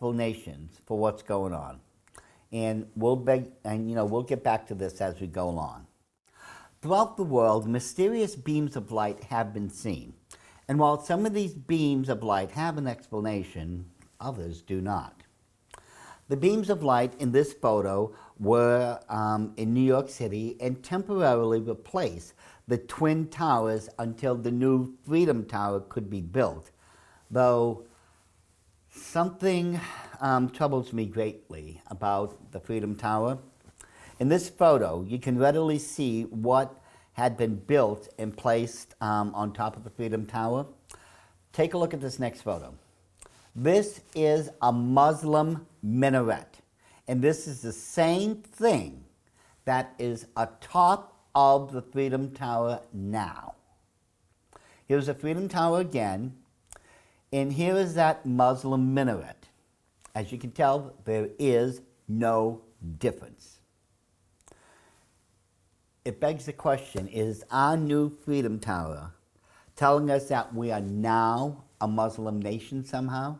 explanations for what's going on. And we'll get back to this as we go along. Throughout the world, mysterious beams of light have been seen. And while some of these beams of light have an explanation, others do not. The beams of light in this photo were in New York City and temporarily replaced the Twin Towers until the new Freedom Tower could be built, though something troubles me greatly about the Freedom Tower. In this photo, you can readily see what had been built and placed on top of the Freedom Tower. Take a look at this next photo. This is a Muslim minaret, and this is the same thing that is atop of the Freedom Tower now. Here's the Freedom Tower again, and here is that Muslim minaret. As you can tell, there is no difference. It begs the question, is our new Freedom Tower telling us that we are now a Muslim nation somehow?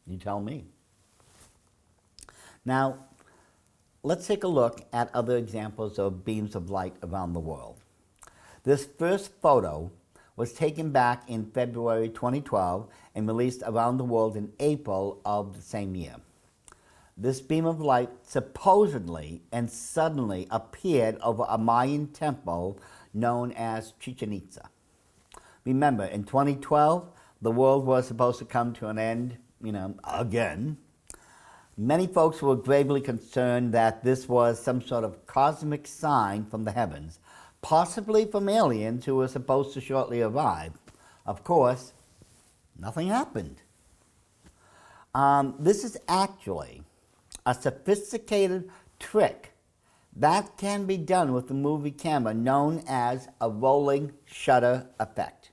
You tell me. Now, let's take a look at other examples of beams of light around the world. This first photo was taken back in February 2012 and released around the world in April of the same year. This beam of light supposedly and suddenly appeared over a Mayan temple known as Chichen Itza. Remember, in 2012, the world was supposed to come to an end, again. Many folks were gravely concerned that this was some sort of cosmic sign from the heavens, possibly from aliens who were supposed to shortly arrive. Of course, nothing happened. This is actually a sophisticated trick that can be done with the movie camera known as a rolling shutter effect.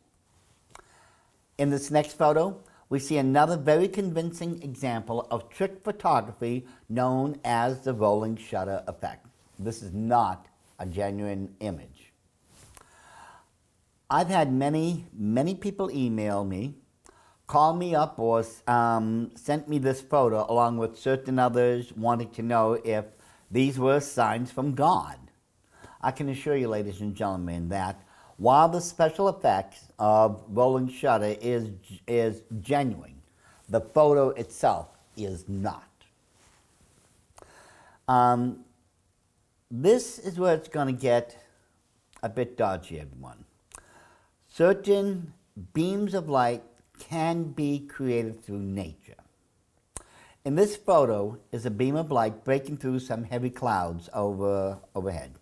In this next photo, we see another very convincing example of trick photography known as the rolling shutter effect. This is not a genuine image. I've had many people email me, call me up, or sent me this photo along with certain others wanting to know if these were signs from God. I can assure you, ladies and gentlemen, that while the special effects of rolling shutter is genuine, the photo itself is not. This is where it's going to get a bit dodgy, everyone. Certain beams of light can be created through nature. In this photo is a beam of light breaking through some heavy clouds overhead.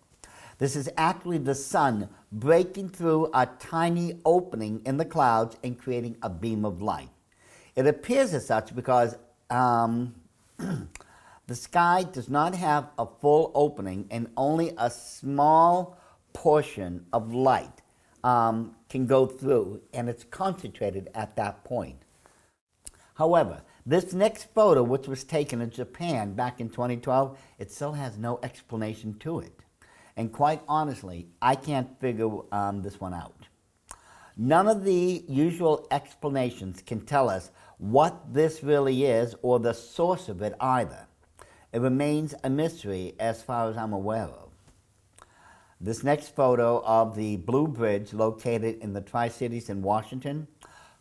This is actually the sun breaking through a tiny opening in the clouds and creating a beam of light. It appears as such because the sky does not have a full opening and only a small portion of light can go through, and it's concentrated at that point. However, this next photo, which was taken in Japan back in 2012, it still has no explanation to it. And quite honestly, I can't figure this one out. None of the usual explanations can tell us what this really is or the source of it either. It remains a mystery as far as I'm aware of. This next photo of the Blue Bridge located in the Tri-Cities in Washington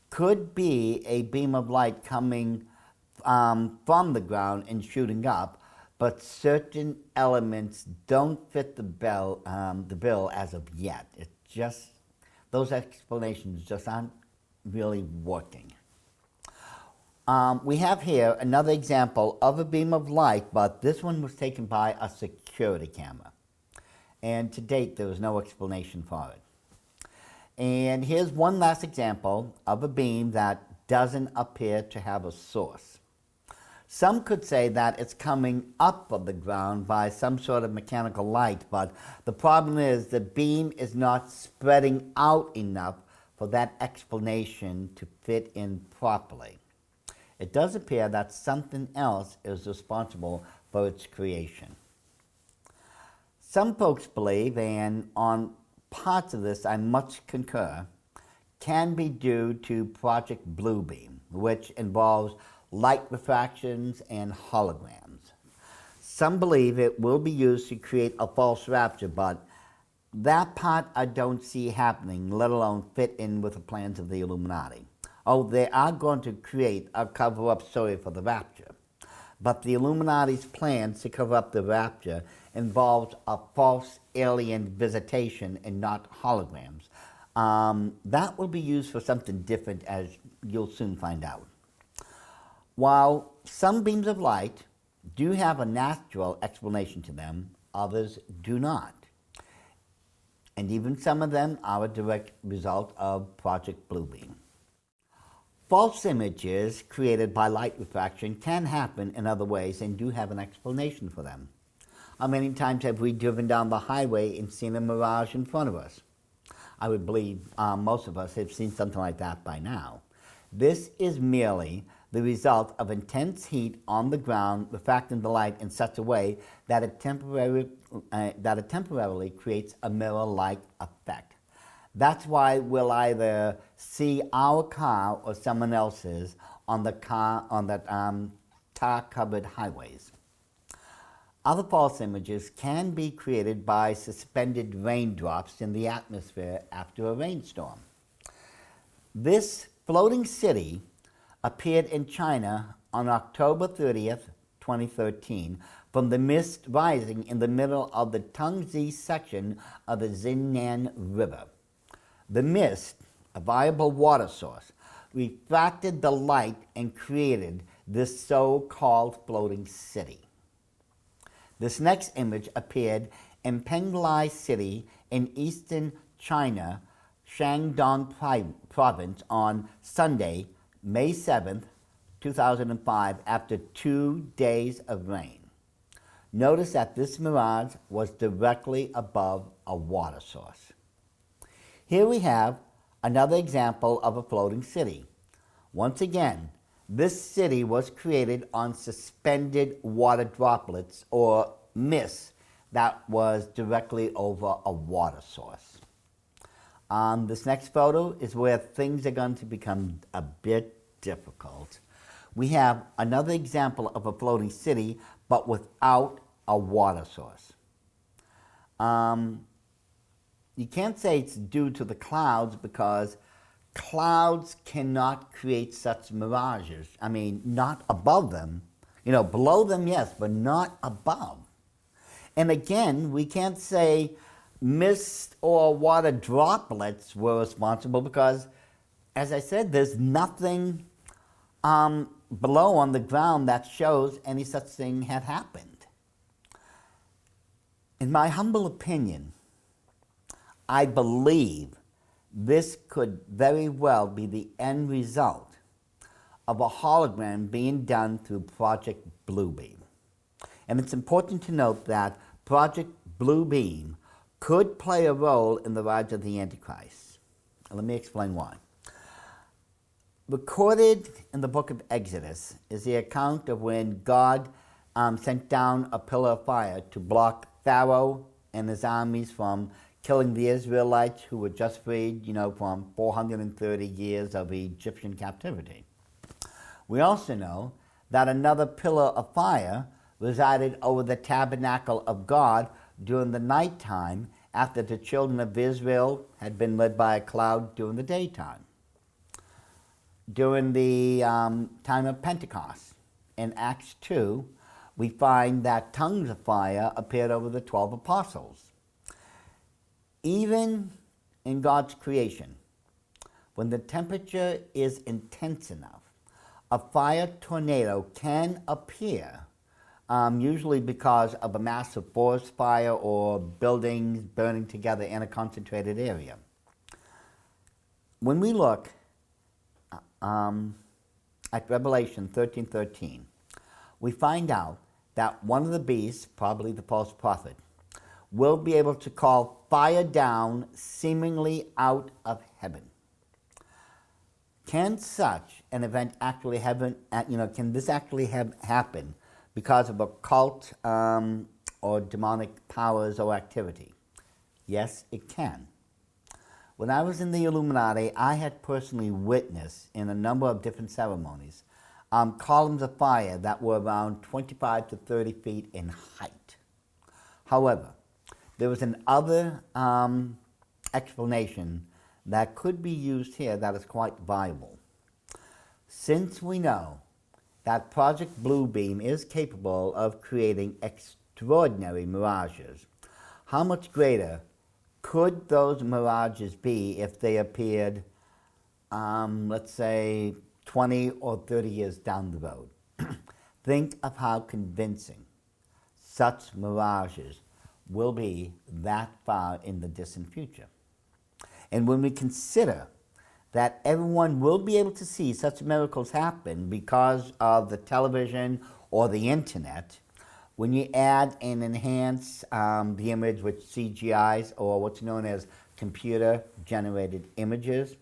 could be a beam of light coming from the ground and shooting up, but certain elements don't fit the bill as of yet. It just, those explanations just aren't really working. We have here another example of a beam of light, but this one was taken by a security camera. And to date, there was no explanation for it. And here's one last example of a beam that doesn't appear to have a source. Some could say that it's coming up from the ground by some sort of mechanical light, but the problem is the beam is not spreading out enough for that explanation to fit in properly. It does appear that something else is responsible for its creation. Some folks believe, and on parts of this I much concur, can be due to Project Bluebeam, which involves light refractions, and holograms. Some believe it will be used to create a false rapture, but that part I don't see happening, let alone fit in with the plans of the Illuminati. Oh, they are going to create a cover-up story for the rapture. But the Illuminati's plans to cover up the rapture involves a false alien visitation and not holograms. That will be used for something different, as you'll soon find out. While some beams of light do have a natural explanation to them, others do not. And even some of them are a direct result of Project Bluebeam. False images created by light refraction can happen in other ways and do have an explanation for them. How many times have we driven down the highway and seen a mirage in front of us? I would believe most of us have seen something like that by now. This is merely the result of intense heat on the ground refracting the light in such a way that it temporarily creates a mirror-like effect. That's why we'll either see our car or someone else's on the tar-covered highways. Other false images can be created by suspended raindrops in the atmosphere after a rainstorm. This floating city appeared in China on October 30th, 2013, from the mist rising in the middle of the Tengzi section of the Xinan River. The mist, a viable water source, refracted the light and created this so-called floating city. This next image appeared in Penglai City in eastern China, Shandong Province on Sunday, May 7th, 2005, after 2 days of rain. Notice that this mirage was directly above a water source. Here we have another example of a floating city. Once again, this city was created on suspended water droplets or mist that was directly over a water source. This next photo is where things are going to become a bit difficult. We have another example of a floating city, but without a water source. You can't say it's due to the clouds because clouds cannot create such mirages. I mean, not above them. You know, below them, yes, but not above. And again, we can't say mist or water droplets were responsible because, as I said, there's nothing below on the ground that shows any such thing had happened. In my humble opinion, I believe this could very well be the end result of a hologram being done through Project Bluebeam. And it's important to note that Project Bluebeam could play a role in the rise of the Antichrist. And let me explain why. Recorded in the book of Exodus is the account of when God sent down a pillar of fire to block Pharaoh and his armies from killing the Israelites who were just freed, from 430 years of Egyptian captivity. We also know that another pillar of fire resided over the tabernacle of God during the nighttime after the children of Israel had been led by a cloud during the daytime. During the time of Pentecost, in Acts 2, we find that tongues of fire appeared over the 12 apostles. Even in God's creation, when the temperature is intense enough, a fire tornado can appear, usually because of a massive forest fire or buildings burning together in a concentrated area. When we look at Revelation 13:13, we find out that one of the beasts, probably the false prophet, will be able to call fire down seemingly out of heaven. Can such an event actually happen? Can this actually happen because of occult or demonic powers or activity? Yes, it can. When I was in the Illuminati, I had personally witnessed in a number of different ceremonies columns of fire that were around 25 to 30 feet in height. However, there was another explanation that could be used here that is quite viable. Since we know that Project Bluebeam is capable of creating extraordinary mirages, how much greater could those mirages be if they appeared, let's say, 20 or 30 years down the road? Think of how convincing such mirages will be that far in the distant future. And when we consider that everyone will be able to see such miracles happen because of the television or the internet, when you add and enhance the image with CGIs, or what's known as computer-generated images,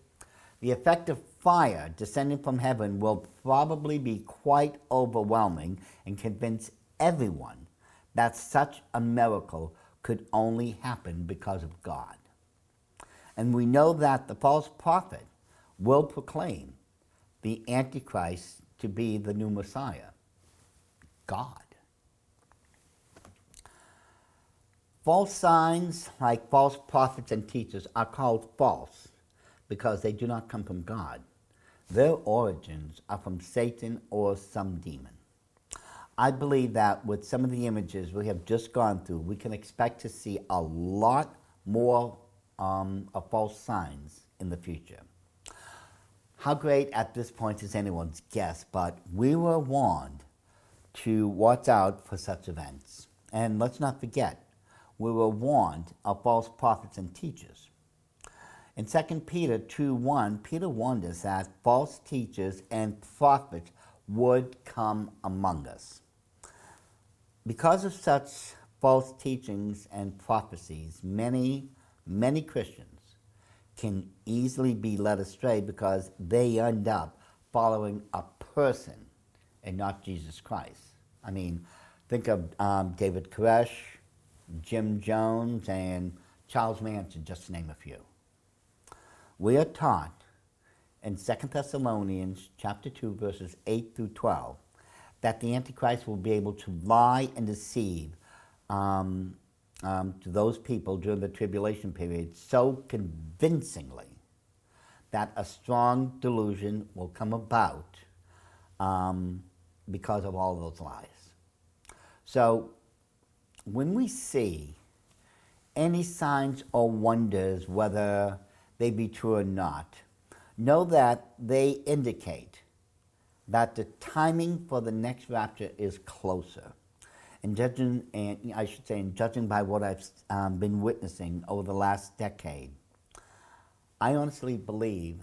the effect of fire descending from heaven will probably be quite overwhelming and convince everyone that such a miracle could only happen because of God. And we know that the false prophet will proclaim the Antichrist to be the new Messiah, God. False signs, like false prophets and teachers, are called false because they do not come from God. Their origins are from Satan or some demon. I believe that with some of the images we have just gone through, we can expect to see a lot more of false signs in the future. How great at this point is anyone's guess, but we were warned to watch out for such events. And let's not forget, we were warned of false prophets and teachers. In 2 Peter 2:1, Peter warned us that false teachers and prophets would come among us. Because of such false teachings and prophecies, many Christians can easily be led astray because they end up following a person and not Jesus Christ. I mean, think of David Koresh, Jim Jones, and Charles Manson, just to name a few. We are taught in 2 Thessalonians chapter 2, verses 8 through 12, that the Antichrist will be able to lie and deceive to those people during the tribulation period so convincingly that a strong delusion will come about because of all those lies. So when we see any signs or wonders, whether they be true or not, know that they indicate that the timing for the next rapture is closer. And judging by what I've been witnessing over the last decade, I honestly believe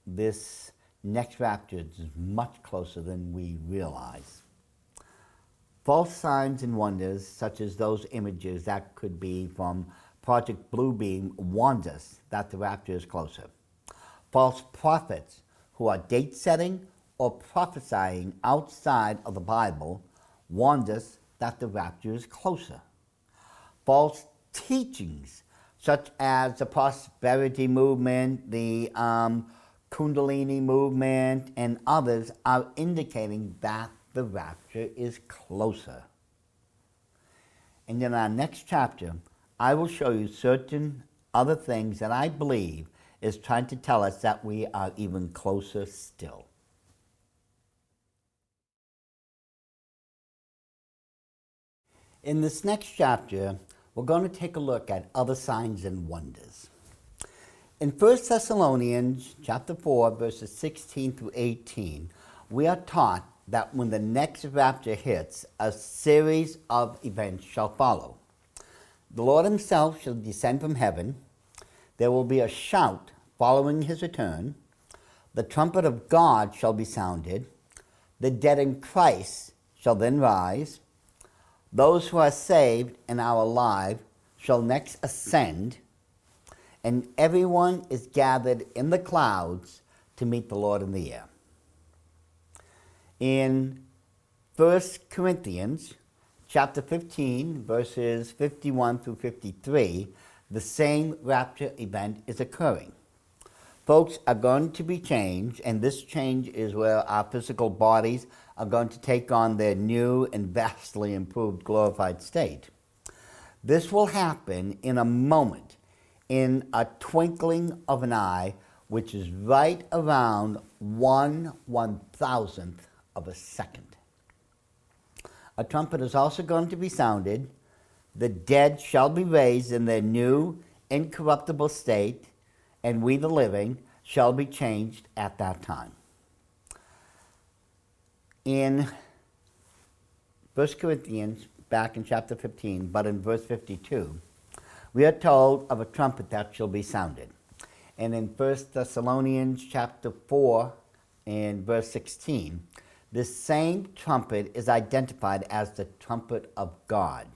this next rapture is much closer than we realize. False signs and wonders, such as those images that could be from Project Bluebeam, warns us that the rapture is closer. False prophets who are date-setting or prophesying outside of the Bible warned us that the rapture is closer. False teachings, such as the prosperity movement, the Kundalini movement, and others, are indicating that the rapture is closer. And in our next chapter, I will show you certain other things that I believe is trying to tell us that we are even closer still. In this next chapter, we're going to take a look at other signs and wonders. In 1 Thessalonians chapter 4, verses 16 through 18, we are taught that when the next rapture hits, a series of events shall follow. The Lord himself shall descend from heaven. There will be a shout following his return. The trumpet of God shall be sounded. The dead in Christ shall then rise. Those who are saved and are alive shall next ascend, and everyone is gathered in the clouds to meet the Lord in the air. In 1 Corinthians chapter 15, verses 51 through 53, the same rapture event is occurring. folks are going to be changed, and this change is where our physical bodies are going to take on their new and vastly improved glorified state. This will happen in a moment, in a twinkling of an eye, which is right around 1/1000th of a second. A trumpet is also going to be sounded. The dead shall be raised in their new, incorruptible state, and we, the living, shall be changed at that time. In 1 Corinthians, back in chapter 15, but in verse 52, we are told of a trumpet that shall be sounded. And in 1 Thessalonians chapter 4 and verse 16, this same trumpet is identified as the trumpet of God.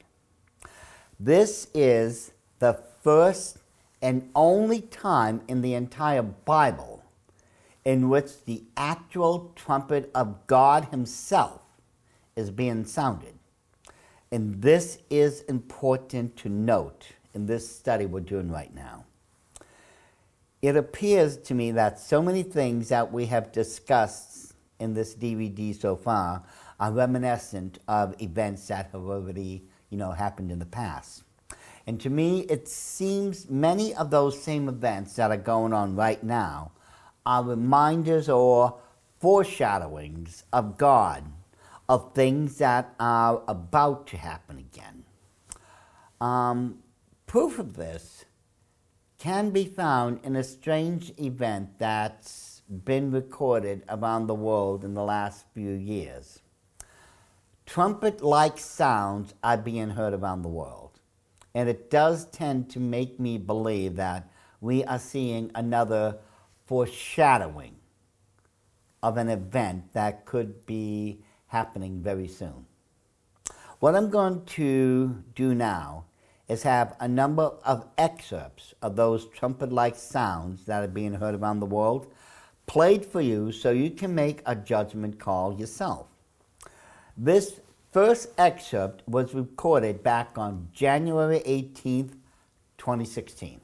This is the first and only time in the entire Bible in which the actual trumpet of God himself is being sounded. And this is important to note in this study we're doing right now. It appears to me that so many things that we have discussed in this DVD so far are reminiscent of events that have already, happened in the past. And to me, it seems many of those same events that are going on right now are reminders or foreshadowings of God, of things that are about to happen again. Proof of this can be found in a strange event that's been recorded around the world in the last few years. Trumpet-like sounds are being heard around the world, and it does tend to make me believe that we are seeing another foreshadowing of an event that could be happening very soon. What I'm going to do now is have a number of excerpts of those trumpet-like sounds that are being heard around the world played for you so you can make a judgment call yourself. This first excerpt was recorded back on January 18th, 2016.